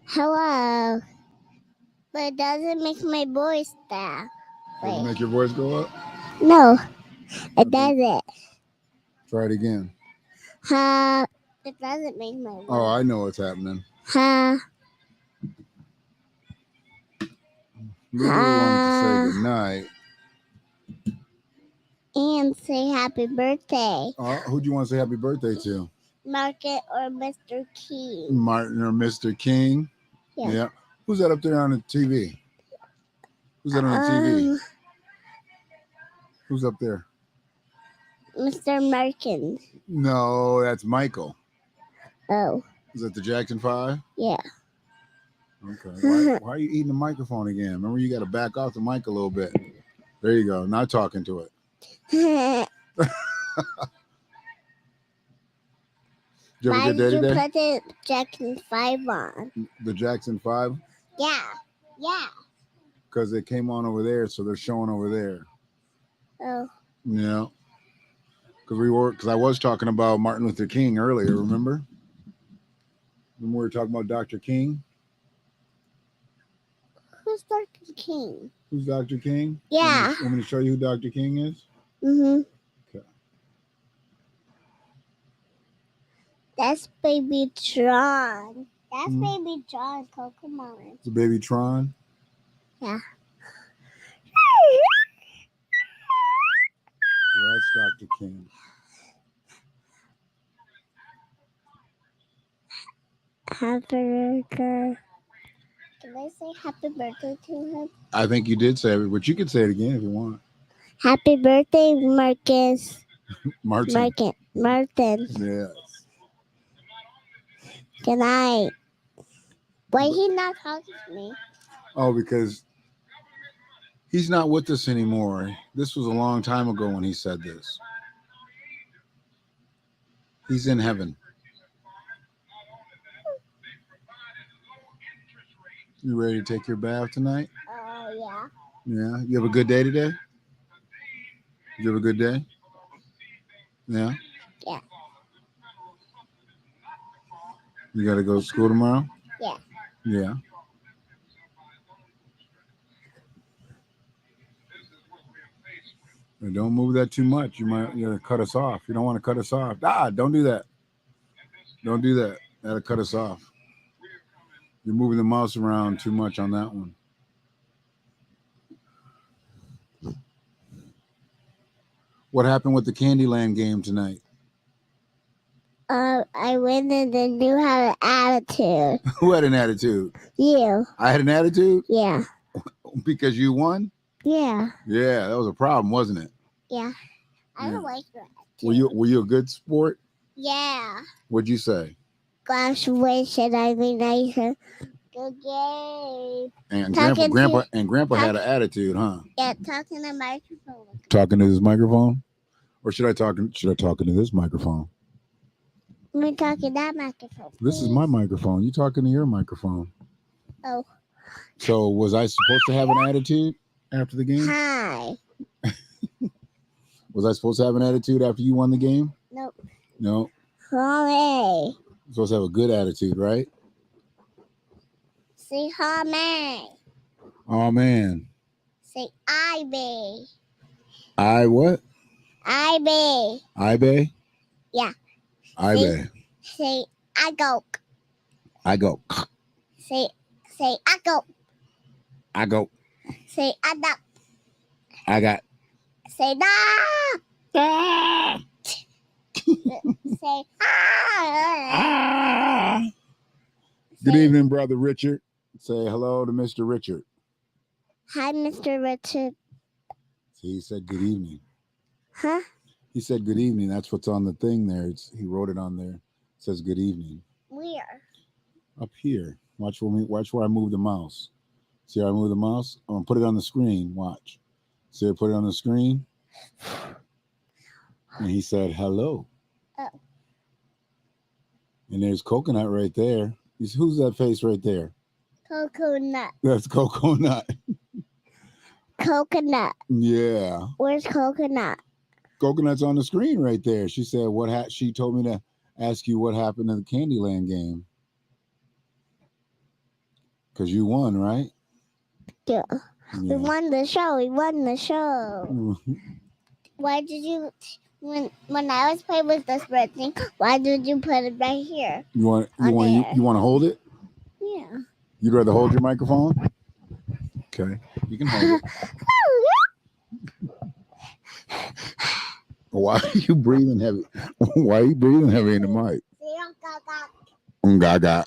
Hello. But it doesn't make my voice that. Does it make your voice go up? No, it doesn't. Try it again. It doesn't make my voice. Oh, I know what's happening. Lulu wanted to say goodnight. And say happy birthday. Who'd you want to say happy birthday to? Market or Mr. King. Martin or Mr. King? Yeah. Who's that up there on the TV? Who's that on the TV? Who's up there? Mr. Markin. No, that's Michael. Oh. Is that the Jackson 5? Yeah. Okay. Why are you eating the microphone again? Remember, you got to back off the mic a little bit. There you go. Now talking to it. Did you have a good day today? Why did you put the Jackson 5 on? The Jackson 5? Yeah. Because they came on over there, so they're showing over there. Oh. Yeah. Because I was talking about Martin Luther King earlier, remember? When we were talking about Dr. King? Who's Dr. King? Who's Dr. King? Yeah. Want me to show you who Dr. King is? Mm-hmm. Okay. That's Baby Tron. That's Baby Tron, Pokemon. It's a Baby Tron? Yeah. That's Dr. King. Happy birthday. Can I say happy birthday to him? I think you did say it, but you could say it again if you want. Happy birthday, Marcus. Martin. Yes. Good night. Why he not talking to me? Oh, because he's not with us anymore. This was a long time ago when he said this. He's in heaven. You ready to take your bath tonight? Yeah. Yeah. You have a good day today? Did you have a good day? Yeah? Yeah. You got to go to school tomorrow? Yeah. Yeah. And don't move that too much. You're gonna cut us off. You don't want to cut us off. Don't do that. Don't do that. That'll cut us off. You're moving the mouse around too much on that one. What happened with the Candyland game tonight? I win and then you have an attitude. Who had an attitude? You. I had an attitude? Yeah. Because you won? Yeah. Yeah, that was a problem, wasn't it? Yeah. I don't like that. Were you a good sport? Yeah. What'd you say? Graduation, I mean, I said, good game. And Grandpa had an attitude, huh? Yeah, talking to the microphone. Talking to this microphone? Or should I talk into this microphone? I'm talking that microphone. Please. This is my microphone. You talking to your microphone. Oh. So was I supposed to have an attitude after the game? Hi. Was I supposed to have an attitude after you won the game? Nope. No. Homie. You're supposed to have a good attitude, right? Say homie. Oh man. Say I be. I what? I be. I be? Yeah. I be. Say I go. I go. Say I go. I go. Say I got. I got. Say nah. Ah. Say ah. Good evening, Brother Richard. Say hello to Mr. Richard. Hi, Mr. Richard. See, he said good evening. Huh? He said good evening. That's what's on the thing there. He wrote it on there. It says good evening. Where? Up here. Watch where I move the mouse. See how I move the mouse? I'm going to put it on the screen. Watch. See I put it on the screen? And he said hello. Oh. And there's Coconut right there. Who's that face right there? Coconut. That's Coconut. Coconut. Yeah. Where's Coconut? Coconut's on the screen right there. She said she told me to ask you what happened in the Candyland game. Because you won, right? Yeah. We won the show. We won the show. Why did you, when I was playing with the spread thing, why did you put it right here? You want to hold it? Yeah. You'd rather hold your microphone? Okay, you can hold it. Why are you breathing heavy? Why are you breathing heavy in the mic? Gaga.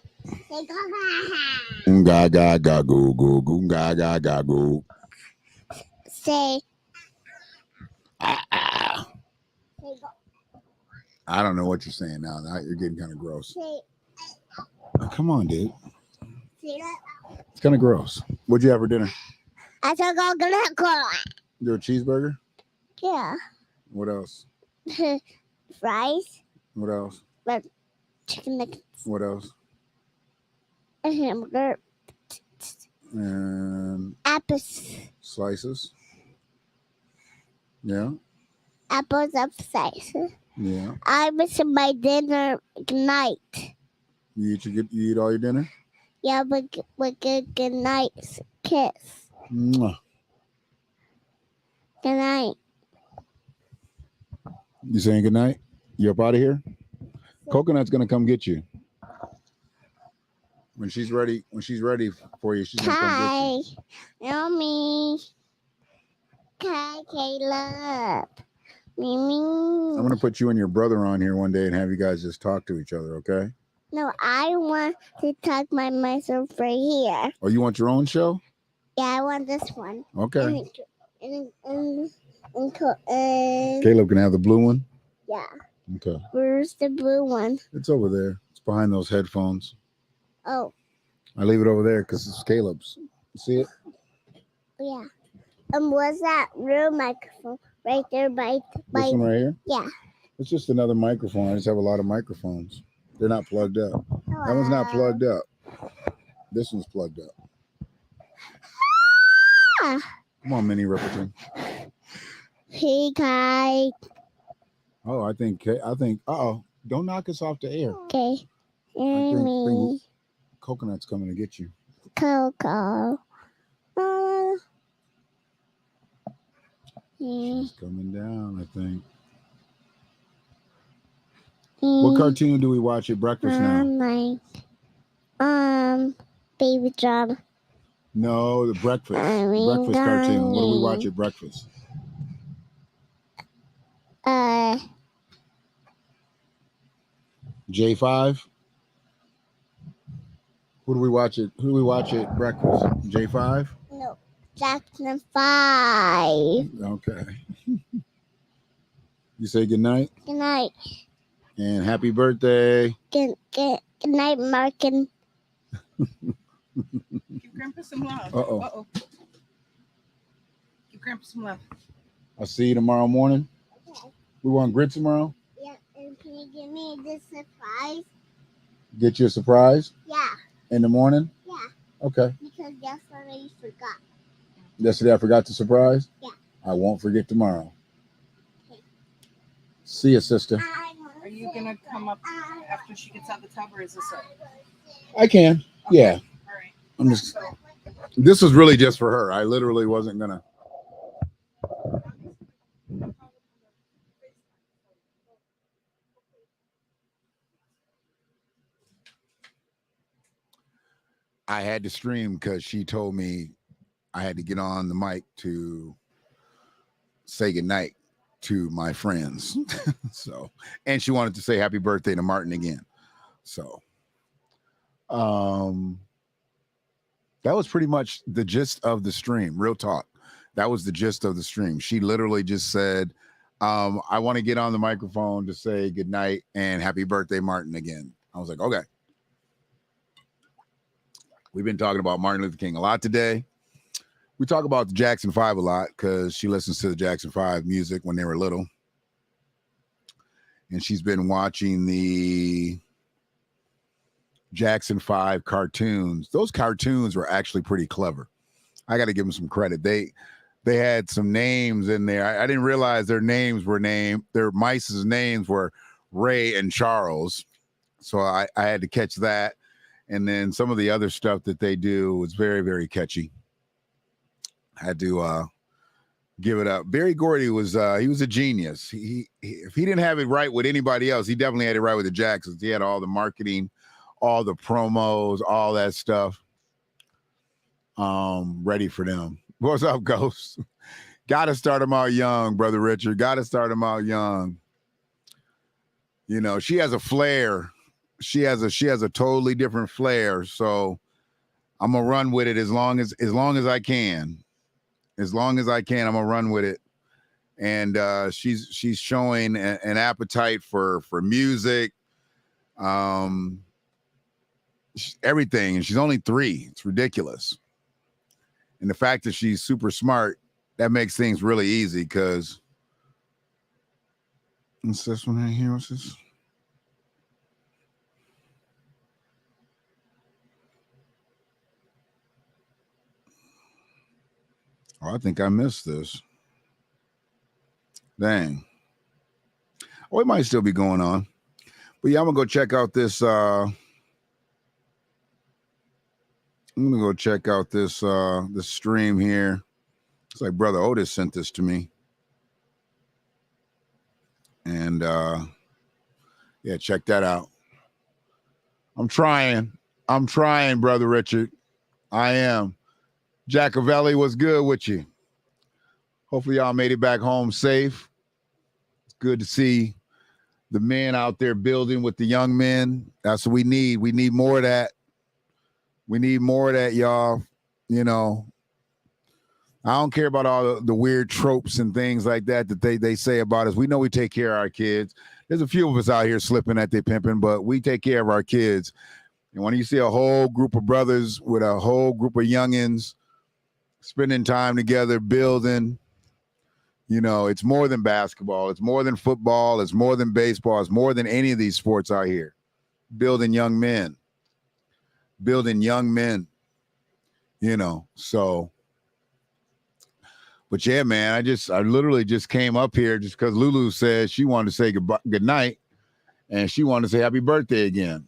Gaga ga go go go gaga ga go. Say. I don't know what you're saying now. You're getting kind of gross. Say. Oh, come on, dude. Say that. It's kind of gross. What'd you have for dinner? I took a go. You a cheeseburger? Yeah. What else? Fries. What else? Chicken nuggets. What else? A hamburger. And apples. Slices. Yeah. Apples of slices. Yeah. I miss my dinner. Good night. You eat all your dinner? Yeah, but good night kiss. Mwah. Good night. You saying good night? You up out of here? Coconut's gonna come get you. When she's ready for you, she's gonna come get you. Mommy. Hi, Caleb. Mimi. I'm gonna put you and your brother on here one day and have you guys just talk to each other, okay? No, I want to talk by myself right here. Oh, you want your own show? Yeah, I want this one. Okay. And Caleb can have the blue one? Yeah. Okay. Where's the blue one? It's over there. It's behind those headphones. Oh. I leave it over there because it's Caleb's. You see it? Yeah. What's that real microphone right there by this one right here? Yeah. It's just another microphone. I just have a lot of microphones. They're not plugged up. Hello. That one's not plugged up. This one's plugged up. Ah. Come on, Minnie Riperton. Hey, guys. Oh, I think. Don't knock us off the air. Okay. I think Coconut's coming to get you. Coco. She's coming down, I think. What cartoon do we watch at breakfast now? Baby John. No, the breakfast cartoon. What do we watch at breakfast? J5. Who do we watch at breakfast? J5? No, Jackson 5. Okay. You say good night. Good night. And happy birthday. Good night, Markin. Give Grandpa some love. Uh-oh. Give Grandpa some love. I'll see you tomorrow morning. Okay. We want grits tomorrow? Yeah, and can you give me this surprise? Get you a surprise? Yeah. In the morning? Yeah. Okay. Because yesterday you forgot. Yesterday I forgot to surprise? Yeah. I won't forget tomorrow. Okay. See you, sister. Are you going to come up after she gets out of the tub, or is this it? I can. Okay. Yeah. All right. I'm just. This was really just for her. I literally wasn't gonna. I had to stream because she told me I had to get on the mic to say goodnight to my friends. So, and she wanted to say happy birthday to Martin again. So, that was pretty much the gist of the stream. Real talk. That was the gist of the stream. She literally just said, I want to get on the microphone to say goodnight and happy birthday, Martin, again. I was like, okay. We've been talking about Martin Luther King a lot today. We talk about the Jackson 5 a lot because she listens to the Jackson 5 music when they were little. And she's been watching the Jackson 5 cartoons. Those cartoons were actually pretty clever. I got to give them some credit. They had some names in there. I didn't realize their names were their mice's names were Ray and Charles. So I had to catch that. And then some of the other stuff that they do was very, very catchy. Had to give it up. Barry Gordy was he was a genius. He if he didn't have it right with anybody else, he definitely had it right with the Jacksons. He had all the marketing, all the promos, all that stuff ready for them. What's up, Ghost? Gotta start them out young, Brother Richard. Gotta start them out young. You know, she has a flair. She has a totally different flair. So I'm gonna run with it as long as I can. As long as I can, I'm gonna run with it. And she's showing an appetite for music, everything. And she's only 3. It's ridiculous. And the fact that she's super smart, that makes things really easy. Because what's this one right here? What's this? Oh, I think I missed this. Dang. Oh, it might still be going on. But yeah, I'm gonna go check out this. I'm gonna go check out this this stream here. It's like Brother Otis sent this to me. And yeah, check that out. I'm trying, Brother Richard. I am. Jackavelli, what's good with you? Hopefully y'all made it back home safe. It's good to see the men out there building with the young men. That's what we need. We need more of that. We need more of that, y'all. You know, I don't care about all the weird tropes and things like that they say about us. We know we take care of our kids. There's a few of us out here slipping at they pimping, but we take care of our kids. And when you see a whole group of brothers with a whole group of youngins spending time together, building, you know, it's more than basketball. It's more than football. It's more than baseball. It's more than any of these sports out here. Building young men, you know, so. But yeah, man, I literally just came up here just because Lulu said she wanted to say good night and she wanted to say happy birthday again.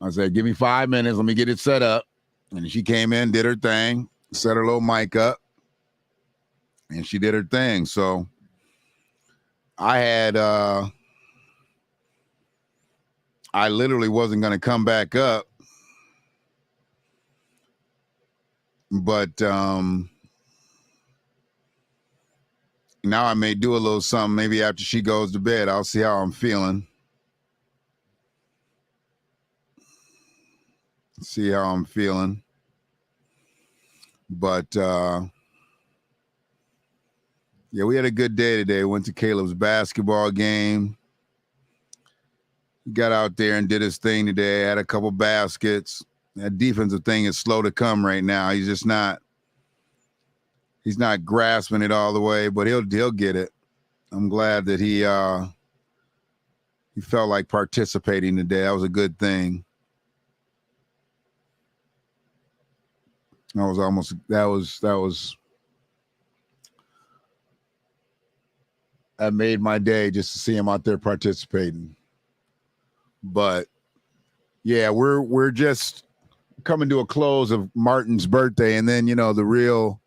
I said, give me 5 minutes. Let me get it set up. And she came in, did her thing, set her little mic up, and she did her thing. So I had, I literally wasn't going to come back up, but now I may do a little something. Maybe after she goes to bed, I'll see how I'm feeling. See how I'm feeling. But yeah, we had a good day today. Went to Caleb's basketball game. He got out there and did his thing today. Had a couple baskets. That defensive thing is slow to come right now. He's not grasping it all the way, but he'll get it. I'm glad that he felt like participating today. That was a good thing. That made my day just to see him out there participating. But yeah, we're just coming to a close of Martin's birthday, and then, you know, the real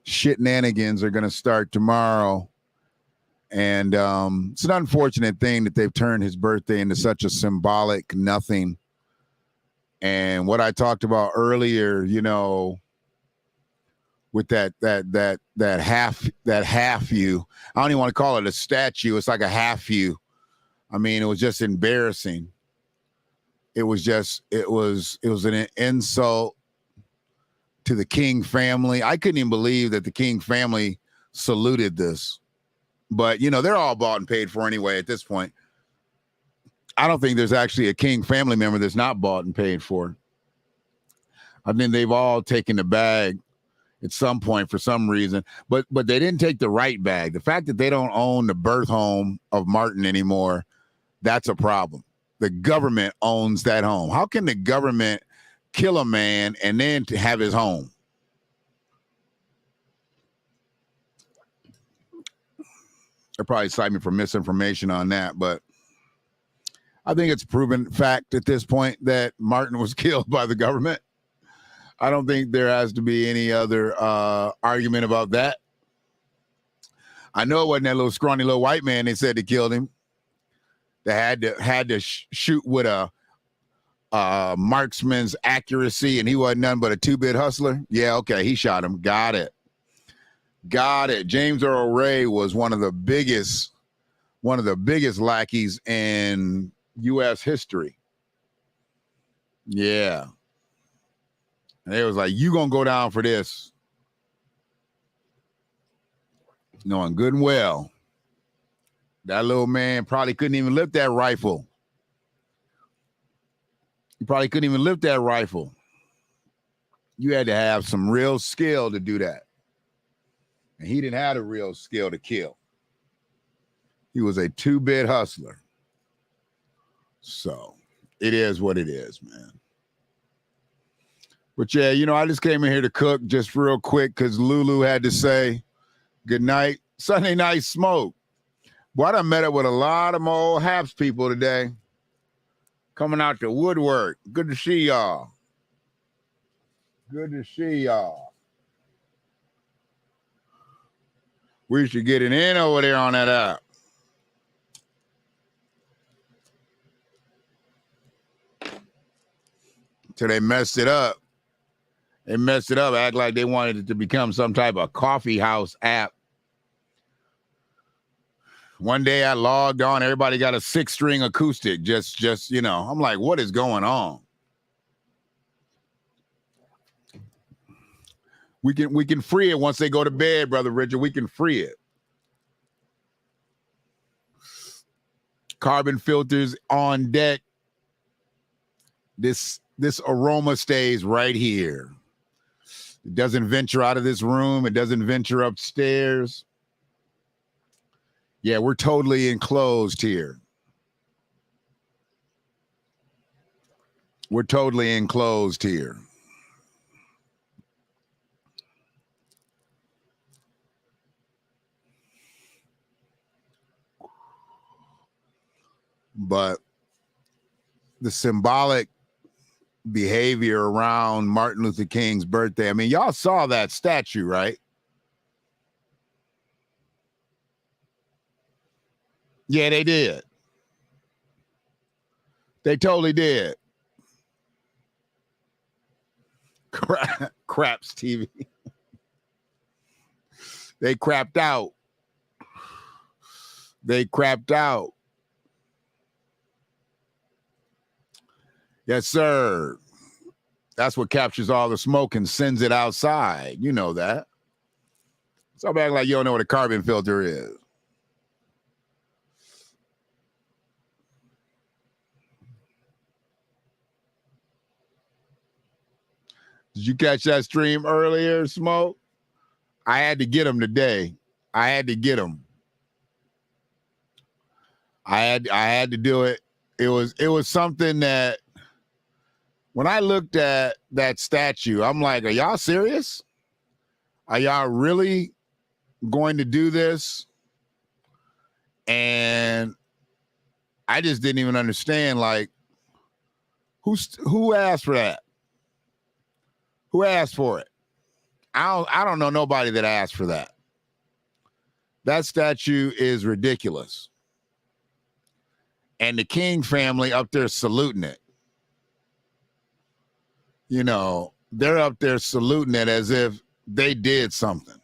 shenanigans are going to start tomorrow. And it's an unfortunate thing that they've turned his birthday into such a symbolic nothing. And what I talked about earlier, you know, with that half you, I don't even want to call it a statue. It's like a half you. I mean, it was just embarrassing. It was an insult to the King family. I couldn't even believe that the King family saluted this. But, you know, they're all bought and paid for anyway at this point. I don't think there's actually a King family member that's not bought and paid for. I think they've all taken the bag at some point for some reason, but they didn't take the right bag. The fact that they don't own the birth home of Martin anymore, that's a problem. The government owns that home. How can the government kill a man and then to have his home? They'll probably cite me for misinformation on that, but I think it's proven fact at this point that Martin was killed by the government. I don't think there has to be any other argument about that. I know it wasn't that little scrawny little white man they said they killed him. They had to shoot with a marksman's accuracy, and he wasn't nothing but a two-bit hustler. Yeah, okay, he shot him. Got it. James Earl Ray was one of the biggest lackeys in U.S. history. Yeah. And they was like, you gonna go down for this. Knowing good and well, that little man probably couldn't even lift that rifle. He probably couldn't even lift that rifle. You had to have some real skill to do that. And he didn't have the real skill to kill. He was a two-bit hustler. So it is what it is, man. But yeah, you know, I just came in here to cook just real quick because Lulu had to say good night. Sunday night smoke. Boy, I done met up with a lot of my old Haps people today. Coming out to woodwork. Good to see y'all. Good to see y'all. We should get it in over there on that app. Till they messed it up. They messed it up, act like they wanted it to become some type of coffee house app. One day I logged on, everybody got a 6-string acoustic, just, you know, I'm like, what is going on? We can free it once they go to bed, Brother Richard. We can free it. Carbon filters on deck. This aroma stays right here. It doesn't venture out of this room. It doesn't venture upstairs. Yeah, we're totally enclosed here. We're totally enclosed here. But the symbolic behavior around Martin Luther King's birthday, I mean, y'all saw that statue, right? Yeah, they did. They totally did. Craps TV. They crapped out. They crapped out. Yes, sir. That's what captures all the smoke and sends it outside. You know that. Stop acting like you don't know what a carbon filter is. Did you catch that stream earlier, Smoke? I had to get him today. I had to get him. I had to do it. It was something that when I looked at that statue, I'm like, are y'all serious? Are y'all really going to do this? And I just didn't even understand, like, who asked for that? Who asked for it? I don't know nobody that asked for that. That statue is ridiculous. And the King family up there saluting it. You know, they're up there saluting it as if they did something.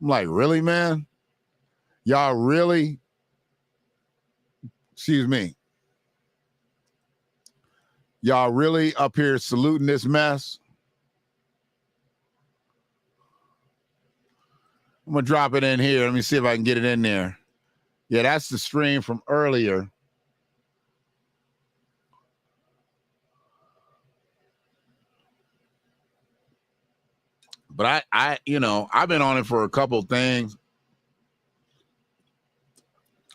I'm like, really, man? Y'all really? Excuse me. Y'all really up here saluting this mess? I'm going to drop it in here. Let me see if I can get it in there. Yeah, that's the stream from earlier. But I you know, I've been on it for a couple things.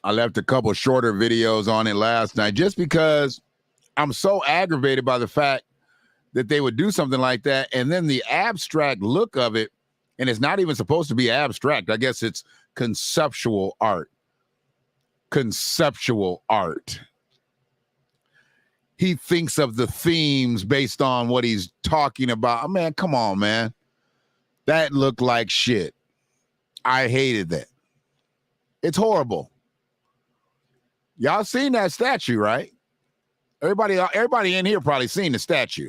I left a couple shorter videos on it last night just because I'm so aggravated by the fact that they would do something like that. And then the abstract look of it, and it's not even supposed to be abstract. I guess it's conceptual art. Conceptual art. he thinks of the themes based on what he's talking about. Man, come on, man. That looked like shit. I hated that. It's horrible. Y'all seen that statue, right? Everybody in here probably seen the statue.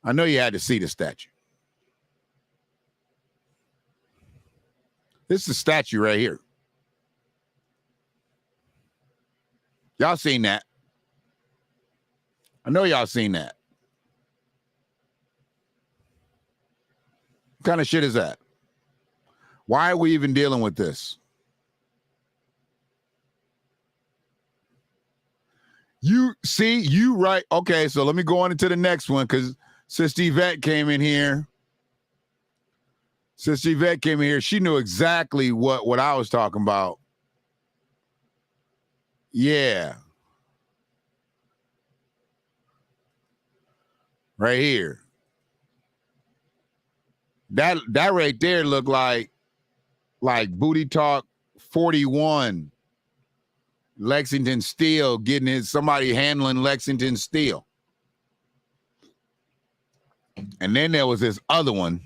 I know you had to see the statue. This is the statue right here. Y'all seen that? I know y'all seen that. What kind of shit is that? Why are we even dealing with this? You see, you right. Okay, so let me go on into the next one because Sister Yvette came in here. Sister Yvette came in here. She knew exactly what I was talking about. Yeah. Right here. That right there looked like Booty Talk 41. Lexington Steel getting somebody handling Lexington Steel. And then there was this other one.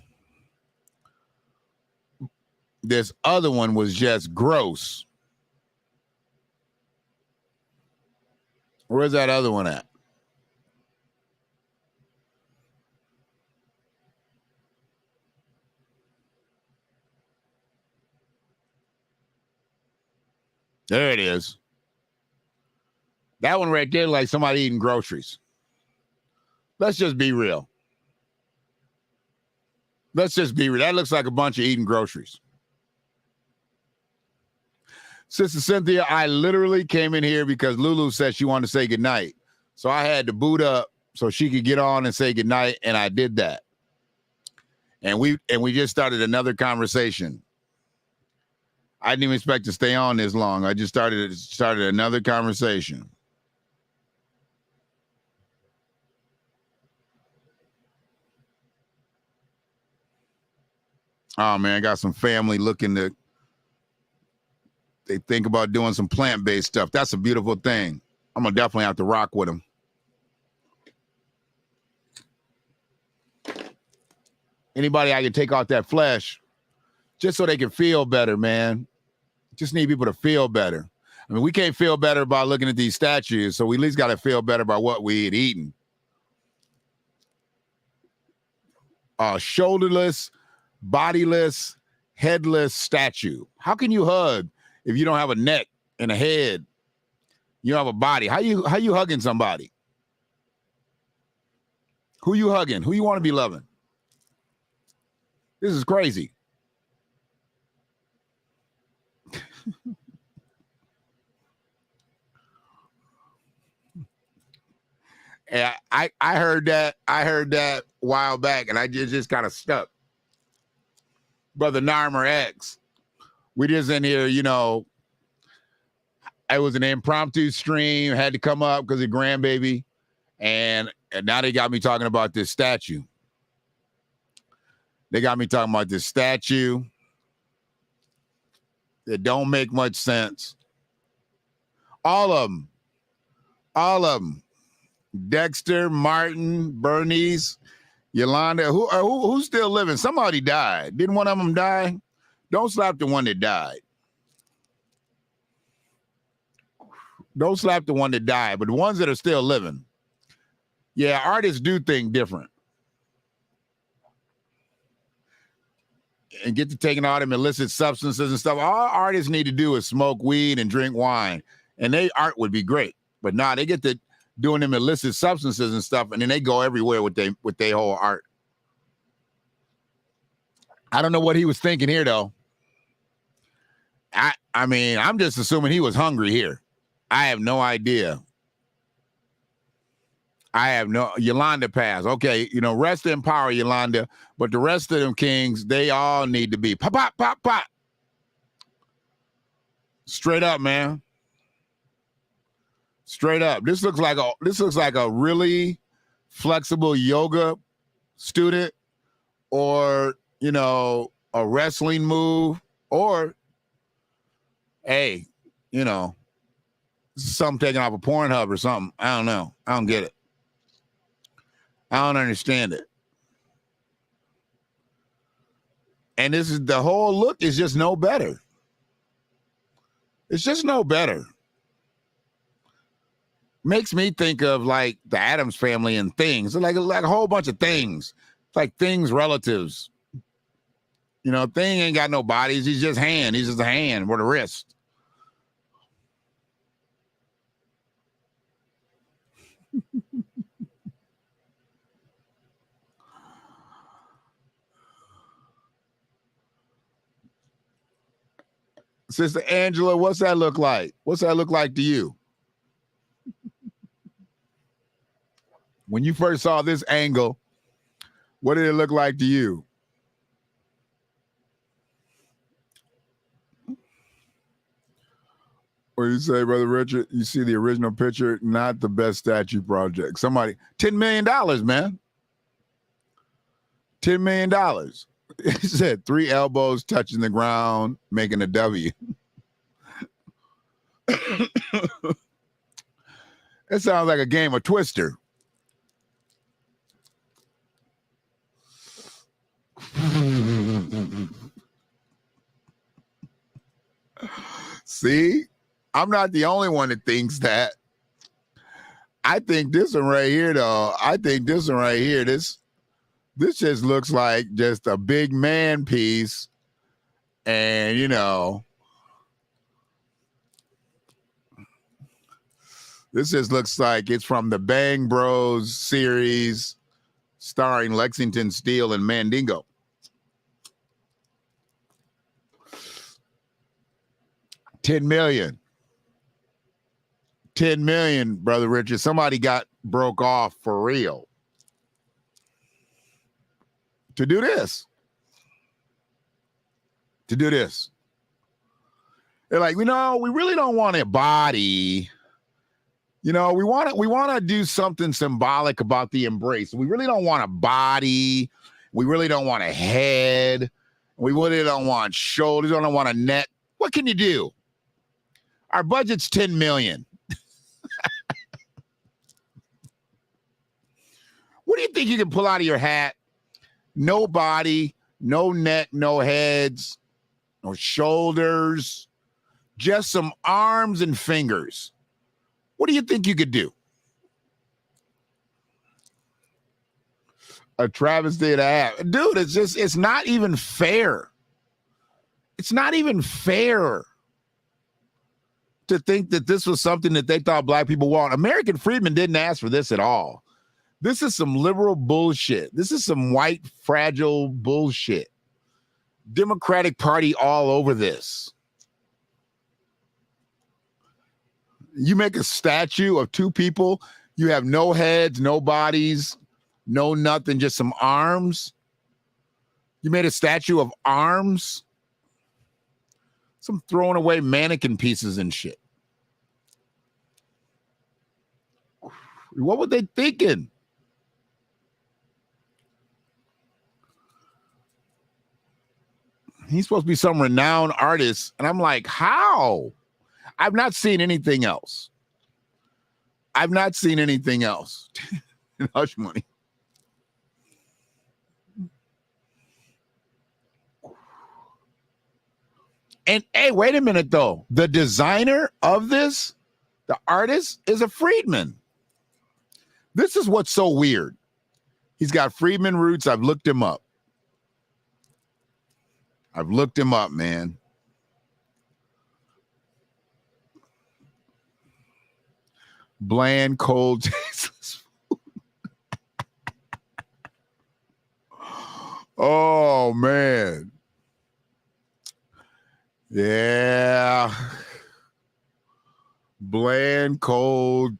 This other one was just gross. Where's that other one at? There it is. That one right there, like somebody eating groceries. Let's just be real. Let's just be real. That looks like a bunch of eating groceries. Sister Cynthia, I literally came in here because Lulu said she wanted to say goodnight. So I had to boot up so she could get on and say goodnight, and I did that. And we just started another conversation. I didn't even expect to stay on this long. I just started another conversation. Oh, man, I got some family they think about doing some plant-based stuff. That's a beautiful thing. I'm going to definitely have to rock with them. Anybody I can take out that flesh just so they can feel better, man. Just need people to feel better. I mean, we can't feel better by looking at these statues, so we at least got to feel better about what we had eaten. Shoulderless, bodiless, headless statue. How can you hug if you don't have a neck and a head? You don't have a body. How you hugging somebody? Who you hugging? Who you want to be loving? This is crazy. And I heard that a while back, and I just kind of stuck. Brother Narmer X, we just in here, you know, it was an impromptu stream, had to come up because of grandbaby, and now they got me talking about this statue. They got me talking about this statue that don't make much sense. All of them. Dexter, Martin, Bernice, Yolanda, who's still living? Somebody died. Didn't one of them die? Don't slap the one that died. Don't slap the one that died, but the ones that are still living. Yeah, artists do think different. And get to taking all them illicit substances and stuff. All artists need to do is smoke weed and drink wine, and their art would be great. But nah, they get to doing them illicit substances and stuff, and then they go everywhere with their whole art. I don't know what he was thinking here, though. I mean, I'm just assuming he was hungry here. I have no idea. Yolanda passed. Okay, you know, rest in power, Yolanda. But the rest of them kings, they all need to be pop, pop, pop, pop. Straight up, man. Straight up. This looks like a really flexible yoga student, or, you know, a wrestling move, or, hey, you know, something taken off a Pornhub or something. I don't know. I don't get it. I don't understand it. And this is the whole look is just no better. It's just no better. Makes me think of like the Addams Family and Things. Like a whole bunch of things. It's like Things relatives. You know, Thing ain't got no bodies. He's just hand. He's just a hand with a wrist. Sister Angela, what's that look like? What's that look like to you? When you first saw this angle, what did it look like to you? What do you say, Brother Richard? You see the original picture, not the best statue project. Somebody, $10 million, man. $10 million. He said 3 elbows touching the ground, making a W. It sounds like a game of Twister. See, I'm not the only one that thinks that. I think this one right here, though. I think this one right here, this just looks like just a big man piece. And, you know, this just looks like it's from the Bang Bros series starring Lexington Steele and Mandingo. $10 million. 10 million, Brother Richard. Somebody got broke off for real to do this. To do this. They're like, you know, we really don't want a body. You know, we want to do something symbolic about the embrace. We really don't want a body. We really don't want a head. We really don't want shoulders. We don't want a neck. What can you do? Our budget's $10 million. What do you think you can pull out of your hat? No body, no neck, no heads, no shoulders, just some arms and fingers. What do you think you could do? A travesty of the app. Dude, it's not even fair. It's not even fair to think that this was something that they thought black people want. American Freedmen didn't ask for this at all. This is some liberal bullshit. This is some white, fragile bullshit. Democratic Party all over this. You make a statue of 2 people. You have no heads, no bodies, no nothing, just some arms. You made a statue of arms. Some throwing away mannequin pieces and shit. What were they thinking? He's supposed to be some renowned artist. And I'm like, how? I've not seen anything else. I've not seen anything else. Hush money. And hey, wait a minute though. The designer of this, the artist, is a Freedman. This is what's so weird. He's got Freedman roots. I've looked him up. Man. Bland, cold, tasteless food. Oh, man. Yeah. Bland, cold,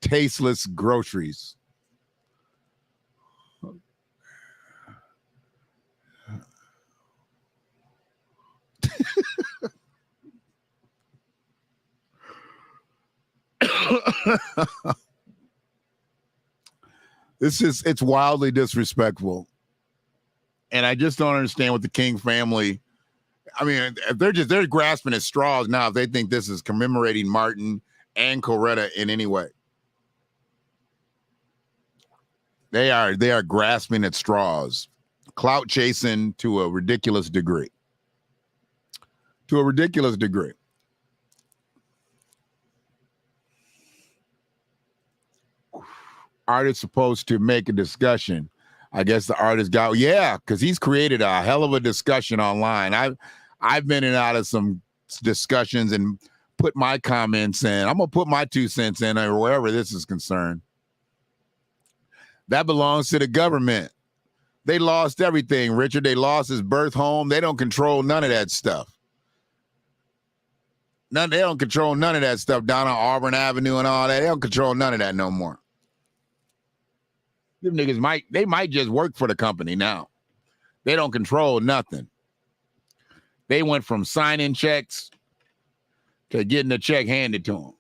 tasteless groceries. It's wildly disrespectful. And I just don't understand what the King family, I mean, if they're grasping at straws now, if they think this is commemorating Martin and Coretta in any way. They are grasping at straws, clout chasing to a ridiculous degree. To a ridiculous degree. Artist supposed to make a discussion. I guess the artist got, yeah, because he's created a hell of a discussion online. I've been in and out of some discussions and put my comments in. I'm gonna put my 2 cents in or wherever this is concerned. That belongs to the government. They lost everything, Richard. They lost his birth home. They don't control none of that stuff. They don't control none of that stuff down on Auburn Avenue and all that. They don't control none of that no more. Them niggas might just work for the company now. They don't control nothing. They went from signing checks to getting a check handed to them.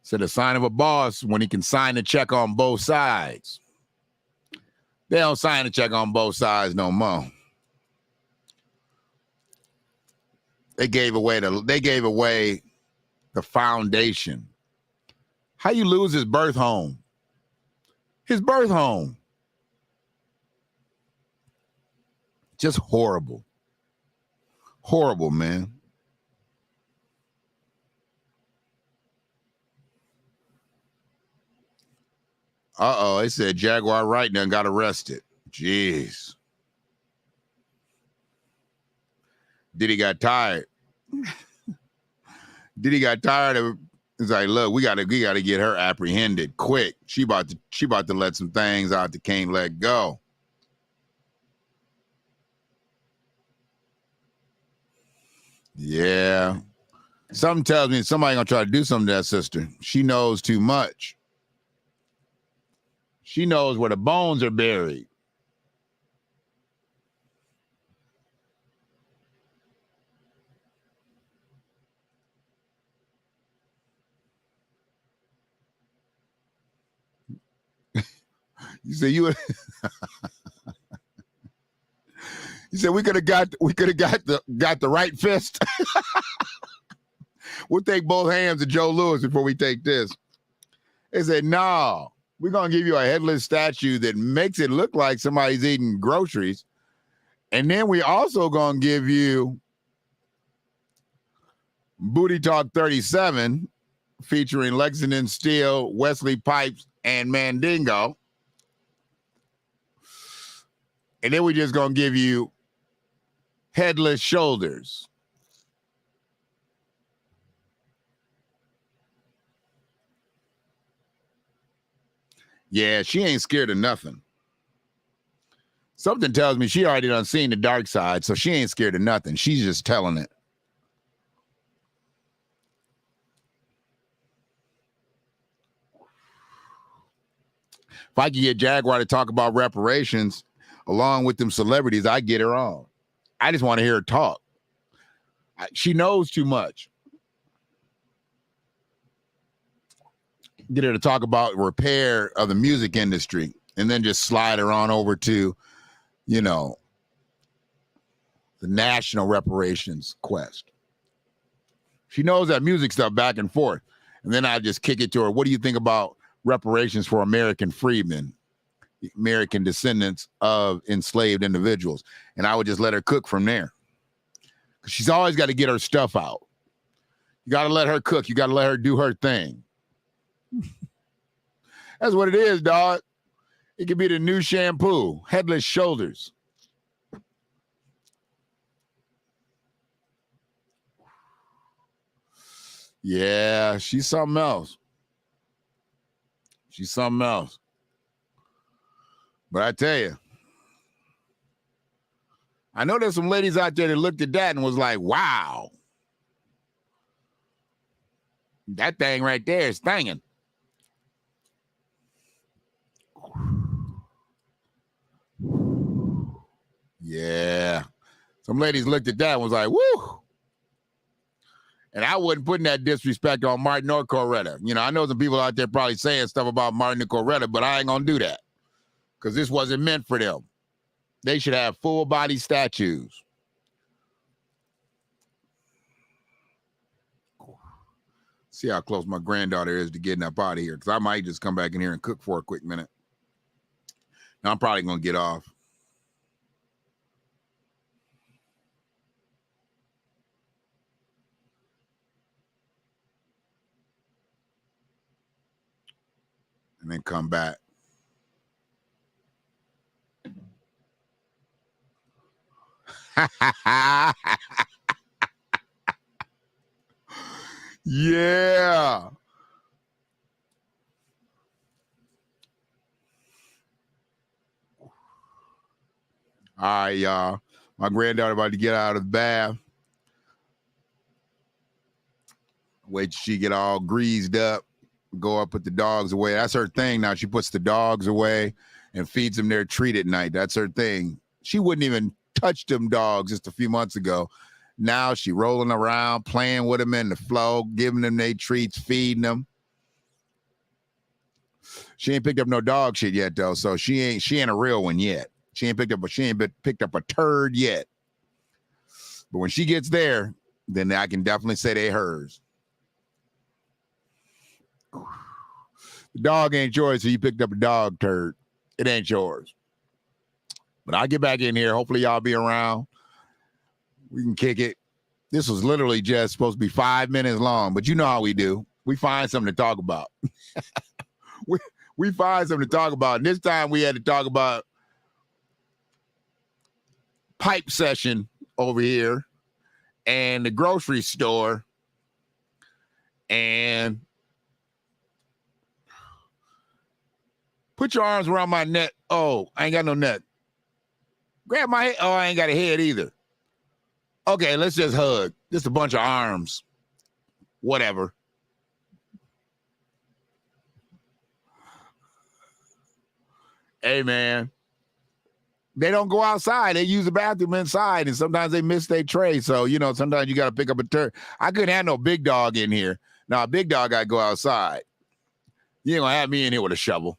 So the sign of a boss when he can sign the check on both sides. They don't sign the check on both sides no more. They gave away the foundation. How you lose his birth home? His birth home. Just horrible. Horrible, man. Uh-oh, they said Jaguar Wright done got arrested. Jeez. Diddy got tired. Diddy got tired of, it's like, look, we gotta get her apprehended quick. She about to let some things out that can't let go. Yeah. Something tells me somebody gonna try to do something to that sister. She knows too much. She knows where the bones are buried. You say you said we could have got the right fist. We'll take both hands of Joe Louis before we take this. They said, no, we're gonna give you a headless statue that makes it look like somebody's eating groceries. And then we also gonna give you Booty Talk 37 featuring Lexington Steele, Wesley Pipes, and Mandingo. And then we just gonna give you headless shoulders. Yeah, she ain't scared of nothing. Something tells me she already done seen the dark side, so she ain't scared of nothing. She's just telling it. If I could get Jaguar to talk about reparations along with them celebrities, I get her on. I just want to hear her talk. She knows too much. Get her to talk about repair of the music industry and then just slide her on over to, you know, the national reparations quest. She knows that music stuff back and forth. And then I just kick it to her. What do you think about reparations for American freedmen, American descendants of enslaved individuals? And I would just let her cook from there. Because she's always got to get her stuff out. You got to let her cook. You got to let her do her thing. That's what it is, dog. It could be the new shampoo, headless shoulders. Yeah, she's something else. She's something else. But I tell you, I know there's some ladies out there that looked at that and was like, wow. That thing right there is thangin'. Yeah. Some ladies looked at that and was like, woo. And I wasn't putting that disrespect on Martin or Coretta. You know, I know some people out there probably saying stuff about Martin and Coretta, but I ain't going to do that because this wasn't meant for them. They should have full body statues. See how close my granddaughter is to getting up out of here, because I might just come back in here and cook for a quick minute. Now I'm probably going to get off. And then come back. Yeah. All right, y'all. My granddaughter about to get out of the bath. Wait till she get all greased up. Go up, put the dogs away. That's her thing now. She puts the dogs away and feeds them their treat at night. That's her thing. She wouldn't even touch them dogs just a few months ago. Now she rolling around, playing with them in the flow, giving them their treats, feeding them. She ain't picked up no dog shit yet, though, so she ain't a real one yet. She ain't picked up a turd yet. But when she gets there, then I can definitely say they hers. The dog ain't yours, so you picked up a dog turd. It ain't yours. But I'll get back in here. Hopefully y'all be around. We can kick it. This was literally just supposed to be 5 minutes long, but you know how we do. We find something to talk about. we find something to talk about. And this time we had to talk about pipe session over here and the grocery store and put your arms around my neck. Oh, I ain't got no neck. Grab my head. Oh, I ain't got a head either. Okay, let's just hug. Just a bunch of arms. Whatever. Hey, man. They don't go outside. They use the bathroom inside, and sometimes they miss their tray. So, you know, sometimes you got to pick up a turd. I couldn't have no big dog in here. Now, a big dog got to go outside. You ain't going to have me in here with a shovel.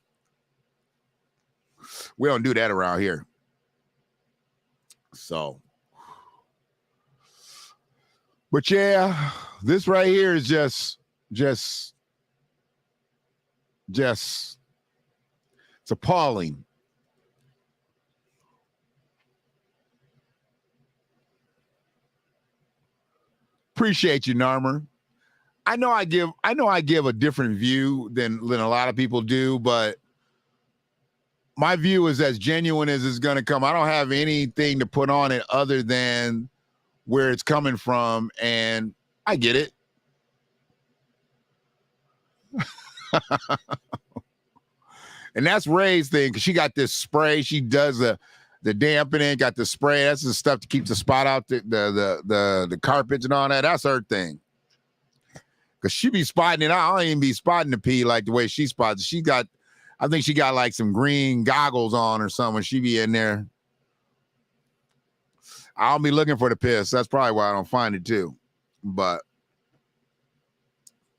We don't do that around here. So. But yeah, this right here is just it's appalling. Appreciate you, Narmer. I know I give a different view than a lot of people do, but my view is as genuine as it's going to come. I don't have anything to put on it other than where it's coming from, and I get it. And that's Ray's thing, because she got this spray. She does the dampening, got the spray. That's the stuff to keep the spot out, the carpets and all that. That's her thing. Because she be spotting it. I don't even be spotting the pee like the way she spots it. I think she got like some green goggles on or something. She be in there. I'll be looking for the piss. That's probably why I don't find it too. But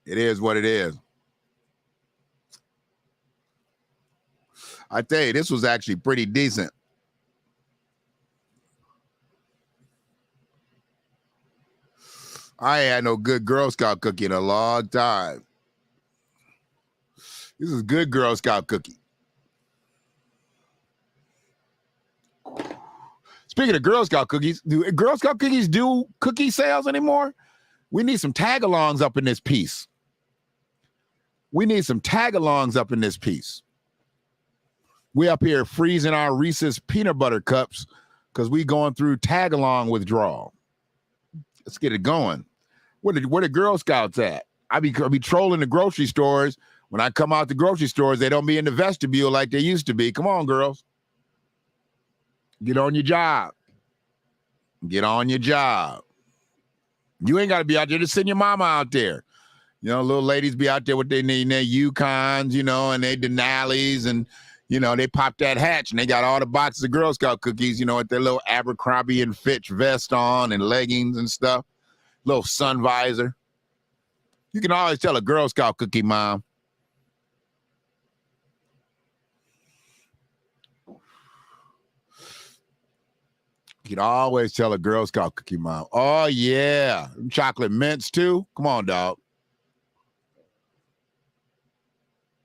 it is what it is. I tell you, this was actually pretty decent. I ain't had no good Girl Scout cookie in a long time. This is good Girl Scout cookie. Speaking of Girl Scout cookies, do Girl Scout cookies do cookie sales anymore? We need some tag-alongs up in this piece. We up here freezing our Reese's peanut butter cups because we going through tag-along withdrawal. Let's get it going. Where the Girl Scouts at? I be trolling the grocery stores. When I come out the grocery stores, they don't be in the vestibule like they used to be. Come on, girls. Get on your job. You ain't got to be out there. Just send your mama out there. You know, little ladies be out there with their Yukons, you know, and their Denali's, and, you know, they pop that hatch and they got all the boxes of Girl Scout cookies, you know, with their little Abercrombie and Fitch vest on and leggings and stuff. Little sun visor. You can always tell a Girl Scout cookie mom. You can always tell a Girl Scout cookie mom. Oh, yeah. Chocolate mints, too. Come on, dog.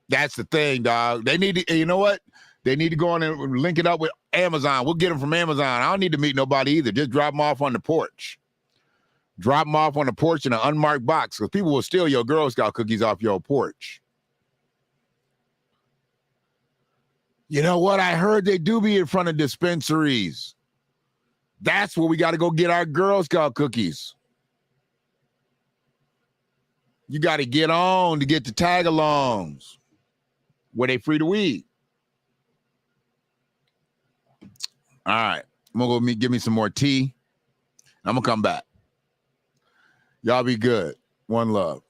That's the thing, dog. They need to, you know what? They need to go on and link it up with Amazon. We'll get them from Amazon. I don't need to meet nobody either. Just drop them off on the porch. Drop them off on the porch in an unmarked box, because people will steal your Girl Scout cookies off your porch. You know what? I heard they do be in front of dispensaries. That's where we got to go get our Girl Scout cookies. You got to get on to get the tag-alongs where they free the weed. All right. I'm going to go give me some more tea. I'm going to come back. Y'all be good. One love.